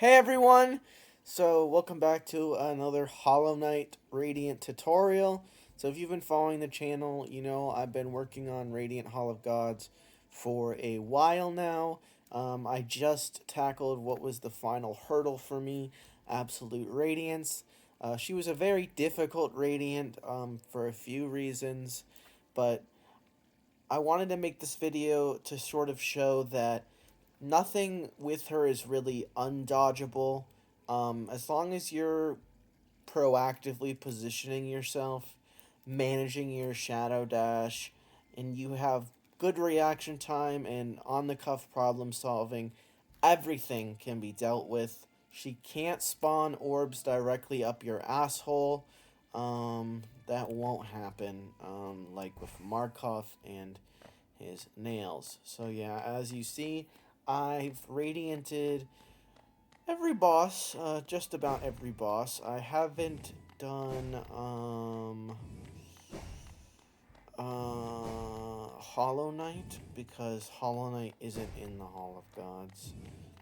Hey everyone! So, welcome back to another Hollow Knight Radiant tutorial. So, if you've been following the channel, you know I've been working on Radiant Hall of Gods for a while now. I just tackled what was the final hurdle for me, Absolute Radiance. She was a very difficult Radiant for a few reasons, but I wanted to make this video to sort of show that nothing with her is really undodgeable. As long as you're proactively positioning yourself, managing your shadow dash, and you have good reaction time and on the cuff problem solving, everything can be dealt with. She can't spawn orbs directly up your asshole. That won't happen, like with Markov and his nails. So yeah, as you see, I've radianted every boss, just about every boss. I haven't done, Hollow Knight, because Hollow Knight isn't in the Hall of Gods.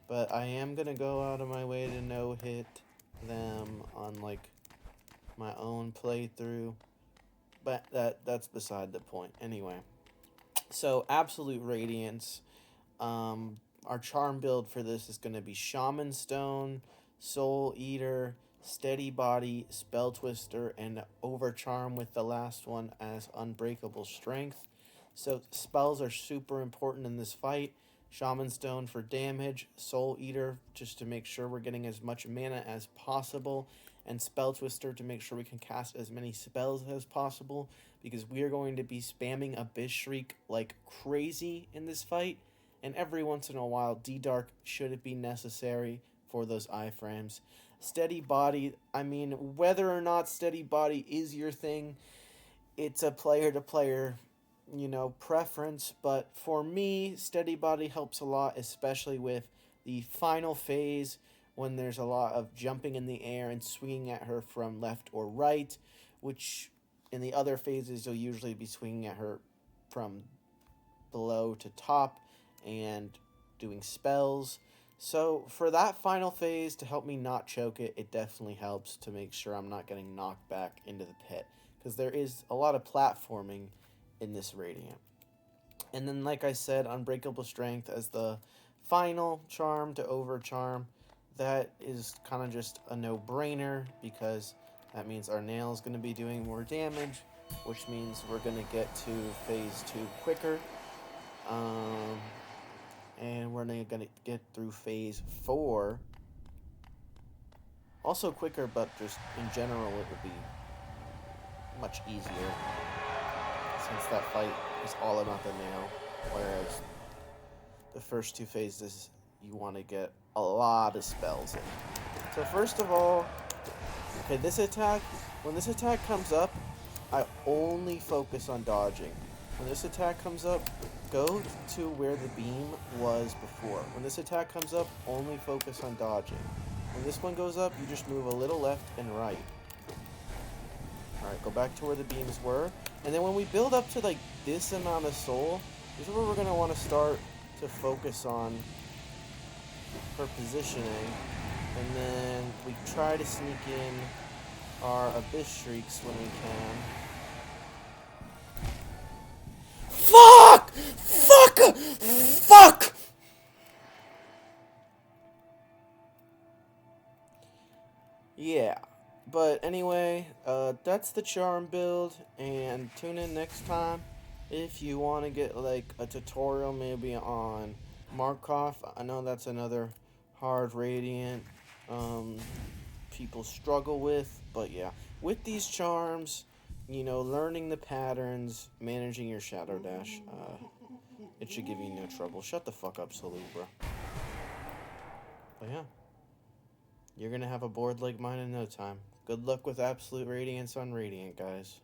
But I am gonna go out of my way to no-hit them on, like, my own playthrough. But that's beside the point. Anyway, so Absolute Radiance. Our charm build for this is going to be Shaman Stone, Soul Eater, Steady Body, Spell Twister, and Overcharm with the last one as Unbreakable Strength. So spells are super important in this fight. Shaman Stone for damage, Soul Eater just to make sure we're getting as much mana as possible, and Spell Twister to make sure we can cast as many spells as possible, because we are going to be spamming Abyss Shriek like crazy in this fight, and every once in a while D-Dark should it be necessary for those iframes. Steady Body, I mean, whether or not Steady Body is your thing, it's a player-to-player, preference, but for me, Steady Body helps a lot, especially with the final phase when there's a lot of jumping in the air and swinging at her from left or right, which in the other phases you'll usually be swinging at her from below to top and doing spells. So for that final phase, to help me not choke it, it definitely helps to make sure I'm not getting knocked back into the pit, because there is a lot of platforming in this Radiant. And then, like I said, Unbreakable Strength as the final charm to Overcharm. That is kind of just a no-brainer, because that means our nail is going to be doing more damage, which means we're going to get to phase 2 quicker. And we're going to get through phase 4 also quicker, but just in general it would be much easier, since that fight is all about the nail, whereas the first 2 phases you want to get a lot of spells in. So first of all, okay, when this attack comes up, I only focus on dodging. When this attack comes up, go to where the beam was before. When this attack comes up, only focus on dodging. When this one goes up, you just move a little left and right. Alright, go back to where the beams were. And then when we build up to like this amount of soul, this is where we're going to want to start to focus on her positioning. And then we try to sneak in our Abyss Shrieks when we can. Fuck! Fuck! Fuck! Yeah. But anyway, that's the charm build, and tune in next time if you want to get like a tutorial maybe on Markov. I know that's another hard Radiant people struggle with, but yeah, with these charms, learning the patterns, managing your shadow dash, it should give you no trouble. Shut the fuck up, Salute, bro. But yeah, you're gonna have a board like mine in no time. Good luck with Absolute Radiance on Radiant, guys.